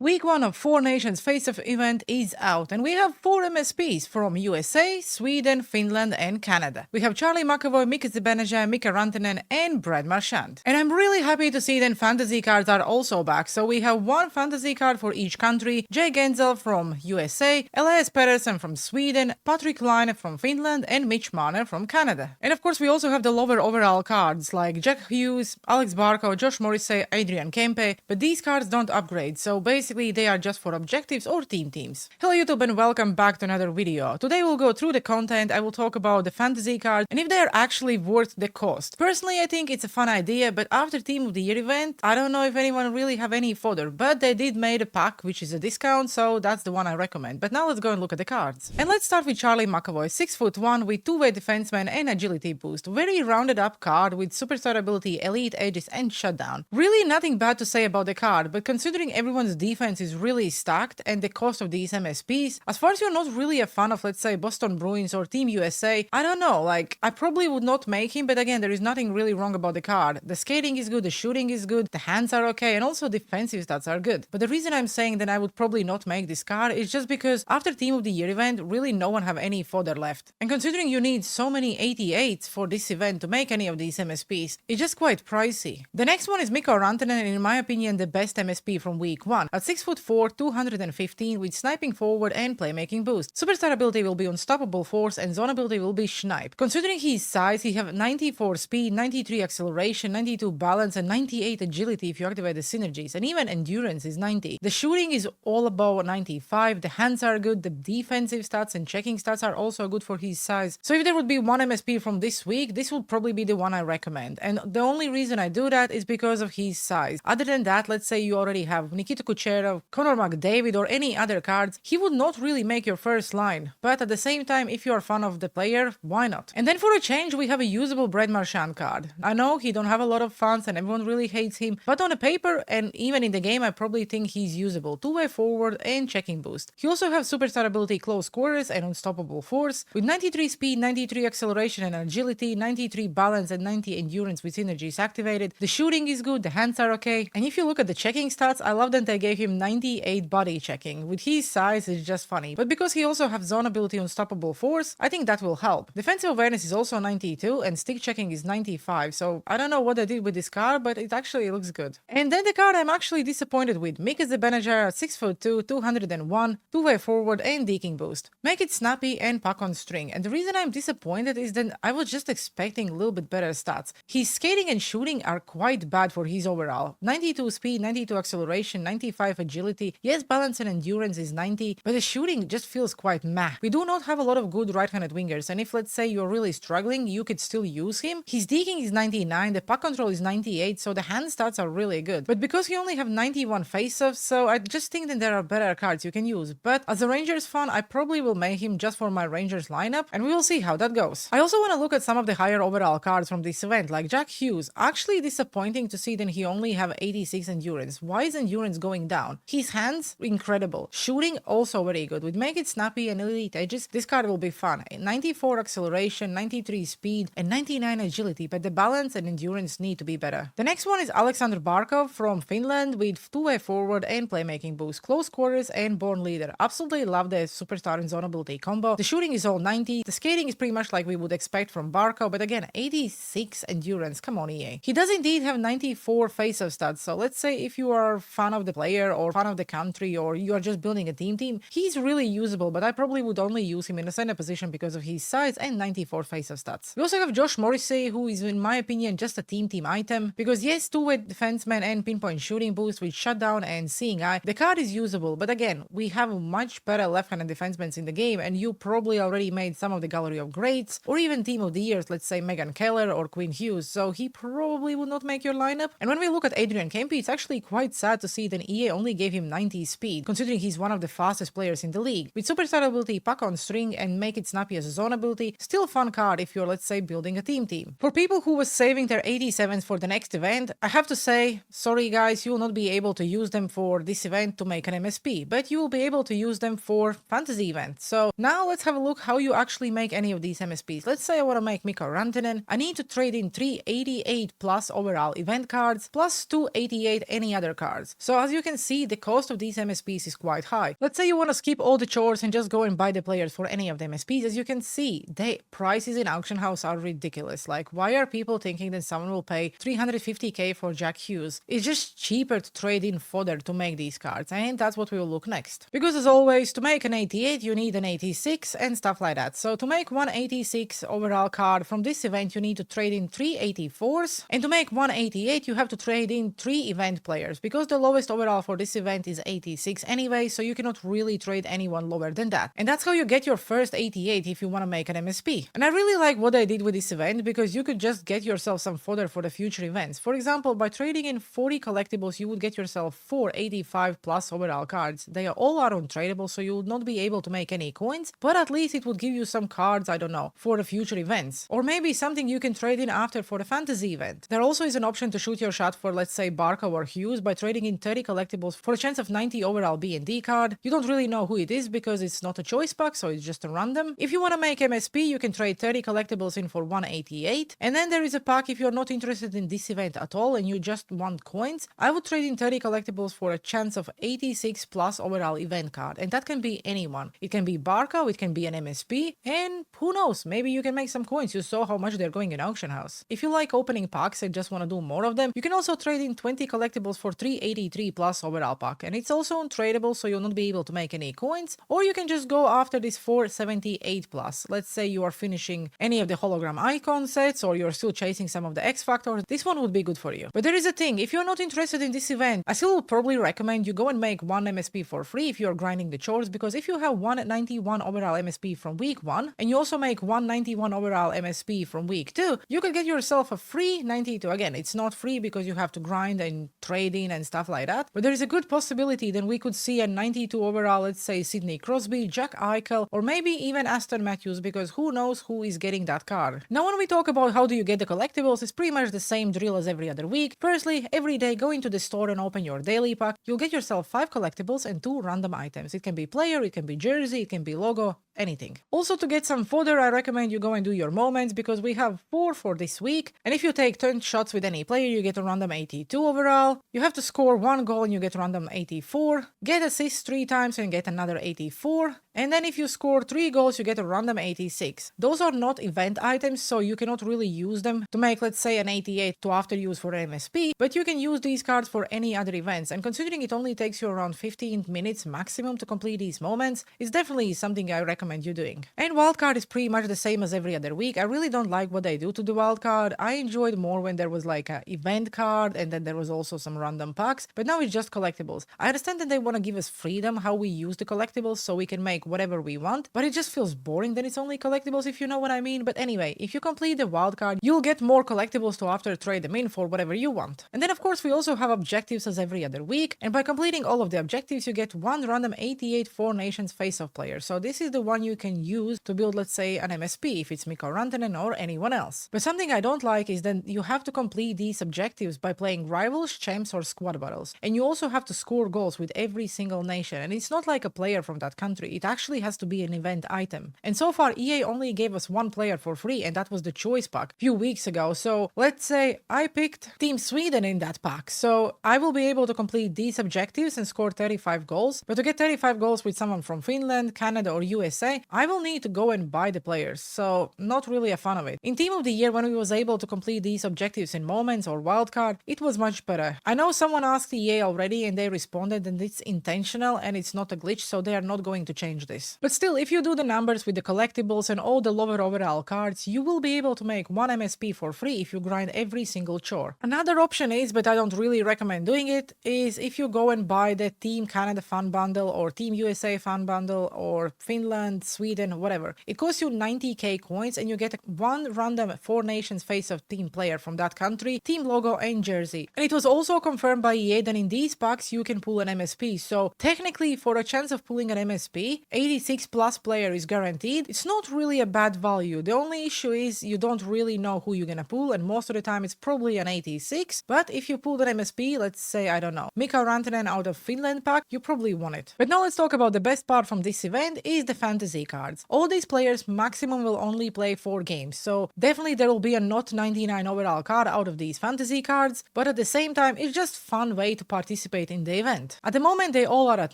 Week 1 of Four Nations Face-Off event is out, and we have 4 MSPs from USA, Sweden, Finland, and Canada. We have Charlie McAvoy, Mikko Zibanejad, Mikko Rantanen, and Brad Marchand. And I'm really happy to see that fantasy cards are also back, so we have 1 fantasy card for each country, Jay Genzel from USA, Elias Pettersson from Sweden, Patrick Laine from Finland, and Mitch Marner from Canada. And of course we also have the lower overall cards like Jack Hughes, Alex Barkov, Josh Morrissey, Adrian Kempe, but these cards don't upgrade, so basically they are just for objectives or teams. Hello YouTube and welcome back to another video. Today we'll go through the content, I will talk about the fantasy cards and if they are actually worth the cost. Personally I think it's a fun idea, but after Team of the Year event, I don't know if anyone really have any fodder, but they did made a pack which is a discount, so that's the one I recommend. But now let's go and look at the cards. And let's start with Charlie McAvoy, 6'1" with 2-way defenseman and agility boost. Very rounded up card with superstar ability, elite edges and shutdown. Really nothing bad to say about the card, but considering everyone's defense is really stacked and the cost of these MSPs, as far as you're not really a fan of, let's say, Boston Bruins or Team USA, I don't know, like, I probably would not make him, but again, there is nothing really wrong about the card. The skating is good, the shooting is good, the hands are okay, and also defensive stats are good. But the reason I'm saying that I would probably not make this card is just because after Team of the Year event, really no one have any fodder left. And considering you need so many 88s for this event to make any of these MSPs, it's just quite pricey. The next one is Mikko Rantanen, and in my opinion, the best MSP from week 1. At 6'4", 215 with sniping forward and playmaking boost. Superstar ability will be unstoppable force and zone ability will be snipe. Considering his size, he have 94 speed, 93 acceleration, 92 balance and 98 agility if you activate the synergies, and even endurance is 90. The shooting is all above 95, the hands are good, the defensive stats and checking stats are also good for his size. So if there would be one MSP from this week, this would probably be the one I recommend. And the only reason I do that is because of his size. Other than that, let's say you already have Nikita Kucherov, Connor McDavid or any other cards, he would not really make your first line. But at the same time, if you are a fan of the player, why not? And then for a change, we have a usable Brad Marchand card. I know he don't have a lot of fans and everyone really hates him, but on the paper and even in the game, I probably think he's usable. 2-way forward and checking boost. He also has superstar ability close quarters and unstoppable force with 93 speed, 93 acceleration and agility, 93 balance and 90 endurance with synergies activated. The shooting is good, the hands are okay. And if you look at the checking stats, I love that they gave him 98 body checking. With his size, it's just funny. But because he also has zone ability unstoppable force, I think that will help. Defensive awareness is also 92 and stick checking is 95. So I don't know what they did with this card, but it actually looks good. And then the card I'm actually disappointed with. Mikko Rantanen, 6'2", 201, 2-way forward and deking boost. Make it snappy and puck on string. And the reason I'm disappointed is that I was just expecting a little bit better stats. His skating and shooting are quite bad for his overall. 92 speed, 92 acceleration, 95 agility. Yes, balance and endurance is 90, but the shooting just feels quite meh. We do not have a lot of good right-handed wingers, and if let's say you're really struggling, you could still use him. His deking is 99, the puck control is 98, so the hand stats are really good. But because you only have 91 face-offs, so I just think that there are better cards you can use. But as a Rangers fan, I probably will make him just for my Rangers lineup, and we will see how that goes. I also want to look at some of the higher overall cards from this event, like Jack Hughes. Actually disappointing to see that he only have 86 endurance. Why is endurance going down? His hands, incredible. Shooting, also very good. With make it snappy and elite edges, this card will be fun. 94 acceleration, 93 speed, and 99 agility, but the balance and endurance need to be better. The next one is Alexander Barkov from Finland with 2-way forward and playmaking boost, close quarters and born leader. Absolutely love the superstar and zone ability combo. The shooting is all 90. The skating is pretty much like we would expect from Barkov, but again, 86 endurance. Come on, EA. He does indeed have 94 face-off stats, so let's say if you are a fan of the player or fan of the country or you are just building a team, he's really usable, but I probably would only use him in a center position because of his size and 94 face-off stats. We also have Josh Morrissey, who is in my opinion just a team item, because yes, 2-way defenseman and pinpoint shooting boost with shutdown and seeing eye, the card is usable, but again, we have much better left-handed defensemen in the game and you probably already made some of the gallery of greats or even team of the years, let's say Megan Keller or Quinn Hughes, so he probably would not make your lineup. And when we look at Adrian Kempe, it's actually quite sad to see that EA only gave him 90 speed, considering he's one of the fastest players in the league. With superstar ability, puck on string, and make it snappy as a zone ability, still a fun card if you're, let's say, building a team. For people who was saving their 87s for the next event, I have to say, sorry guys, you will not be able to use them for this event to make an MSP, but you will be able to use them for fantasy events. So now let's have a look how you actually make any of these MSPs. Let's say I want to make Mikko Rantanen. I need to trade in 388 plus overall event cards, plus 288 any other cards. So as you can see, see, the cost of these MSPs is quite high. Let's say you want to skip all the chores and just go and buy the players for any of the MSPs. As you can see, the prices in auction house are ridiculous. Like, why are people thinking that someone will pay 350k for Jack Hughes? It's just cheaper to trade in fodder to make these cards, and that's what we will look next. Because as always, to make an 88 you need an 86 and stuff like that. So to make 186 overall card from this event you need to trade in 3 84s, and to make 188 you have to trade in 3 event players, because the lowest overall for this event is 86 anyway, so you cannot really trade anyone lower than that. And that's how you get your first 88 if you want to make an MSP. And I really like what I did with this event, because you could just get yourself some fodder for the future events. For example, by trading in 40 collectibles you would get yourself 4 85 plus overall cards. They all are untradeable, so you would not be able to make any coins, but at least it would give you some cards, I don't know, for the future events. Or maybe something you can trade in after for the fantasy event. There also is an option to shoot your shot for, let's say, Barca or Hughes by trading in 30 collectibles for a chance of 90 overall B&D card. You don't really know who it is because it's not a choice pack, so it's just a random. If you want to make MSP, you can trade 30 collectibles in for 188. And then there is a pack if you're not interested in this event at all and you just want coins. I would trade in 30 collectibles for a chance of 86 plus overall event card. And that can be anyone. It can be Barca, it can be an MSP, and who knows, maybe you can make some coins. You saw how much they're going in auction house. If you like opening packs and just want to do more of them, you can also trade in 20 collectibles for 383 plus overall pack, and it's also untradeable, so you'll not be able to make any coins. Or you can just go after this 478 plus. Let's say you are finishing any of the hologram icon sets, or you're still chasing some of the X factors. This one would be good for you. But there is a thing, if you're not interested in this event, I still would probably recommend you go and make one MSP for free if you're grinding the chores, because if you have 191 overall MSP from week 1 and you also make 191 overall MSP from week 2, you could get yourself a free 92. Again, it's not free because you have to grind and trade in and stuff like that, but there is a good possibility then we could see a 92 overall, let's say Sidney Crosby, Jack Eichel, or maybe even Aston Matthews, because who knows who is getting that card. Now when we talk about how do you get the collectibles, it's pretty much the same drill as every other week. Firstly, every day go into the store and open your daily pack. You'll get yourself 5 collectibles and 2 random items. It can be player, it can be jersey, it can be logo, anything. Also, to get some fodder, I recommend you go and do your moments, because we have 4 for this week, and if you take 10 shots with any player you get a random 82 overall. You have to score 1 goal and you get a random 84, get assists 3 times and get another 84, and then if you score 3 goals you get a random 86. Those are not event items, so you cannot really use them to make, let's say, an 88 to after use for an MSP, but you can use these cards for any other events, and considering it only takes you around 15 minutes maximum to complete these moments, it's definitely something I recommend you doing. And wildcard is pretty much the same as every other week. I really don't like what they do to the wildcard. I enjoyed more when there was like an event card and then there was also some random packs, but now it's just collectibles. I understand that they want to give us freedom how we use the collectibles so we can make whatever we want, but it just feels boring that it's only collectibles, if you know what I mean. But anyway, if you complete the wildcard, you'll get more collectibles to after trade them in for whatever you want. And then of course we also have objectives as every other week, and by completing all of the objectives you get 1 random 88 Four Nations face-off player. So this is the one you can use to build, let's say, an MSP if it's Mikko Rantanen or anyone else. But something I don't like is that you have to complete these objectives by playing rivals, champs, or squad battles, and you also have to score goals with every single nation, and it's not like a player from that country, it actually has to be an event item. And so far EA only gave us 1 player for free, and that was the choice pack a few weeks ago. So let's say I picked Team Sweden in that pack, so I will be able to complete these objectives and score 35 goals. But to get 35 goals with someone from Finland, Canada, or USA, I will need to go and buy the players, so not really a fan of it. In Team of the Year, when we was able to complete these objectives in moments or wildcard, it was much better. I know someone asked EA already and they responded that it's intentional and it's not a glitch, so they are not going to change this. But still, if you do the numbers with the collectibles and all the lower overall cards, you will be able to make 1 MSP for free if you grind every single chore. Another option is, but I don't really recommend doing it, is if you go and buy the Team Canada fan bundle or Team USA fan bundle or Finland, Sweden, whatever. It costs you 90k coins and you get 1 random Four Nations face-off team player from that country, team logo and jersey. And it was also confirmed by EA that in these packs you can pull an MSP. So technically, for a chance of pulling an MSP, 86 plus player is guaranteed. It's not really a bad value. The only issue is you don't really know who you're gonna pull, and most of the time it's probably an 86. But if you pulled an MSP, let's say, I don't know, Mikko Rantanen out of Finland pack, you probably won it. But now let's talk about the best part from this event is the fantasy cards. All these players maximum will only play 4 games, so definitely there will be a not 99 overall card out of these fantasy cards, but at the same time it's just fun way to participate in the event. At the moment they all are at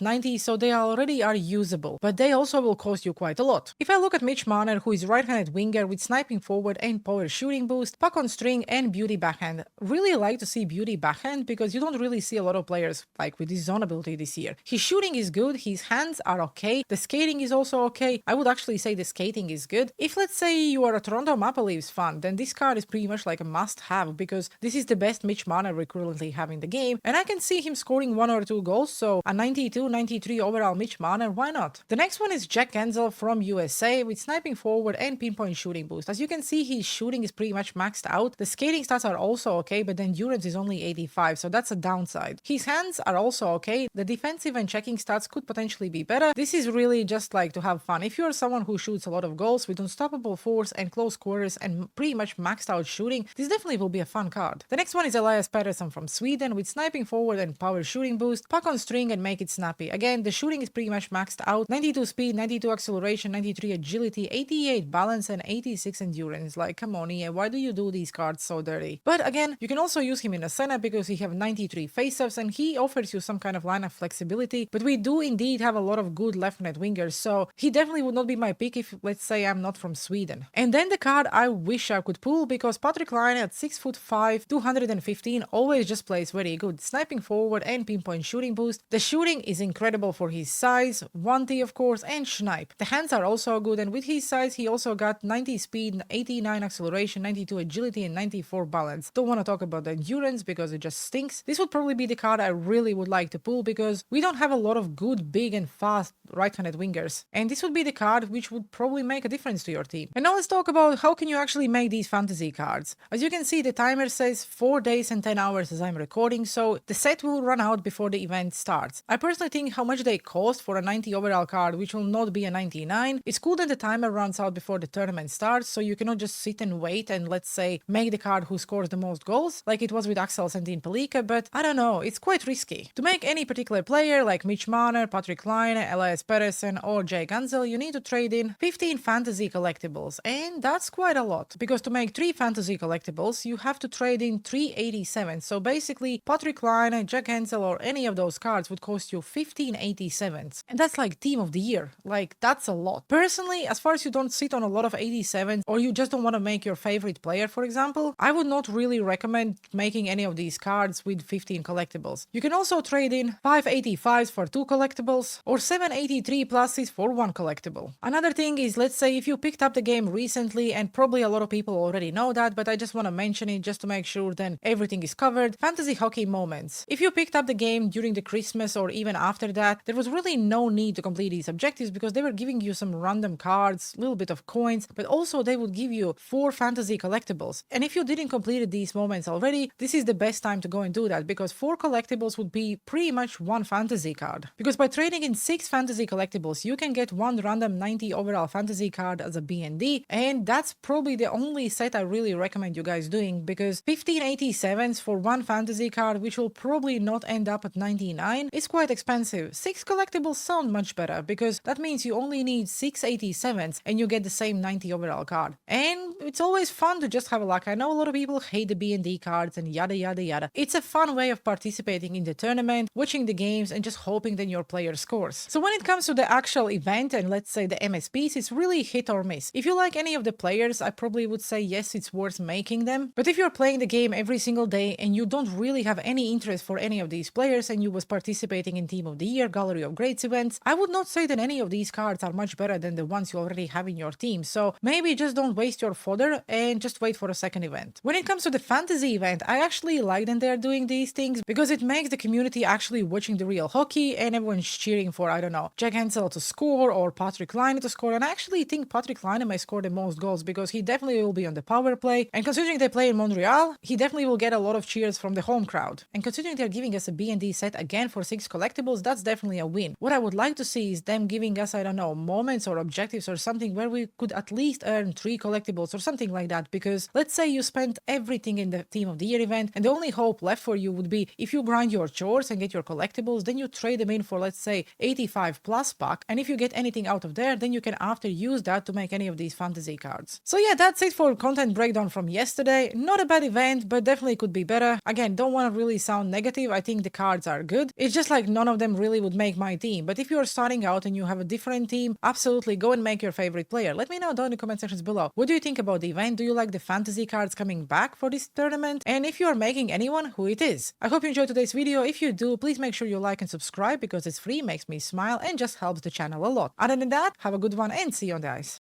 90, so they already are usable, but they also will cost you quite a lot. If I look at Mitch Marner, who is right-handed winger with sniping forward and power shooting boost, puck on string and beauty backhand. Really like to see beauty backhand because you don't really see a lot of players like with this zone ability this year. His shooting is good, his hands are okay, the skating is also okay. I would actually say the skating is good. If let's say you are a Toronto Maple Leafs fan, then this card is pretty much like a must-have because this is the best Mitch Marner we currently have in the game, and I can see him scoring 1 or 2 goals, so a 92, 93 overall Mitch Marner, why not? The next one is Jack Gensel from USA with sniping forward and pinpoint shooting boost. As you can see, his shooting is pretty much maxed out. The skating stats are also okay, but the endurance is only 85, so that's a downside. His hands are also okay. The defensive and checking stats could potentially be better. This is really just like to have fun. If you're someone who shoots a lot of goals with unstoppable force and close quarters and pretty much maxed out shooting, this definitely will be a fun card. The next one is Elias Pettersson from Sweden with sniping forward and power shooting boost, puck on string and make it snappy. Again, the shooting is pretty much maxed out. 92 speed, 92 acceleration, 93 agility, 88 balance and 86 endurance. Like, come on, EA, why do you do these cards so dirty? But again, you can also use him in a center because he have 93 faceoffs and he offers you some kind of line of flexibility. But we do indeed have a lot of good left net wingers, so he definitely would not be my pick if, let's say, I'm not from Sweden. And then the card I wish I could pull because Patrick Laine at 6'5", 215 always just plays very good. Sniping forward and pinpoint shooting boost. The shooting is incredible for his size, 1T of course, and snipe. The hands are also good, and with his size he also got 90 speed, 89 acceleration, 92 agility and 94 balance. Don't want to talk about the endurance because it just stinks. This would probably be the card I really would like to pull because we don't have a lot of good, big and fast right-handed wingers, and this would be the card which would probably make a difference to your team. And now let's talk about how can you actually make these fantasy cards. As you can see, the timer says 4 days and 10 hours as I'm recording, so the set will run out before the event starts. I personally think how much they cost for a 90 overall card which will not be a 99. It's cool that the timer runs out before the tournament starts, so you cannot just sit and wait and, let's say, make the card who scores the most goals like it was with Axel Sandin Pelika, but I don't know, it's quite risky. To make any particular player like Mitch Marner, Patrick Laine, Elias Pettersson or Jay Gensel, you need to trade in 15 fantasy collectibles, and that's quite a lot because to make 3 fantasy collectibles you have to trade in 387. So basically Patrick Laine, Jack Gensel or any of those cards would cost you 15 87s, and that's like team of the year. Like, that's a lot. Personally, as far as you don't sit on a lot of 87s or you just don't want to make your favorite player, for example, I would not really recommend making any of these cards with 15 collectibles. You can also trade in 585s for 2 collectibles or 783 pluses for 1 collectible. Another thing is, let's say if you picked up the game recently, and probably a lot of people already know that, but I just want to mention it just to make sure then everything is covered. Fantasy hockey moments. If you picked up the game during the Christmas or even after that, there was really no need to complete these objectives because they were giving you some random cards, a little bit of coins, but also they would give you 4 fantasy collectibles. And if you didn't complete these moments already, this is the best time to go and do that because 4 collectibles would be pretty much 1 fantasy card. Because by trading in 6 fantasy collectibles, you can get 1 random 90 overall fantasy card as a BND, and that's probably the only set I really recommend you guys doing because 1587s for 1 fantasy card, which will probably not end up at 99, is quite expensive. 6 collectibles sound much better because that means you only need 687s and you get the same 90 overall card. And it's always fun to just have a luck. I know a lot of people hate the BND cards and yada yada yada. It's a fun way of participating in the tournament, watching the games and just hoping that your player scores. So when it comes to the actual event and let's say the MSPs, it's really hit or miss. If you like any of the players, I probably would say yes, it's worth making them. But if you're playing the game every single day and you don't really have any interest for any of these players and you was participating in Team of the Year, Gallery of Greats events, I would not say that any of these cards are much better than the ones you already have in your team. So maybe just don't waste your fodder and just wait for a second event. When it comes to the fantasy event, I actually like that they're doing these things because it makes the community actually watching the real hockey and everyone's cheering for, I don't know, Jack Gensel to score or Patrick Laine to score. And I actually think Patrick Laine may score the most goals because he definitely will be on the power play. And considering they play in Montreal, he definitely will get a lot of cheers from the home crowd. And considering they're giving us a B&D set again for 6 collectibles, that's definitely a win. What I would like to see is them giving us, I don't know, moments or objectives or something where we could at least earn 3 collectibles or something like that. Because let's say you spent everything in the Team of the Year event, and the only hope left for you would be if you grind your chores and get your collectibles, then you trade them in for, let's say, 85 plus pack, and if you get anything out of there, then you can after use that to make any of these fantasy cards. So yeah, that's it for content breakdown from yesterday. Not a bad event, but definitely could be better. Again, don't want to really sound negative. I think the cards are good. It's just like none of them really would make my team. But if you're starting out and you have a different team, absolutely go and make your favorite player. Let me know down in the comment sections below. What do you think about the event? Do you like the fantasy cards coming back for this tournament? And if you're making anyone, who it is? I hope you enjoyed today's video. If you do, please make sure you like and subscribe because it's free, makes me smile, and just helps the channel a lot. Other than that, have a good one and see you on the ice.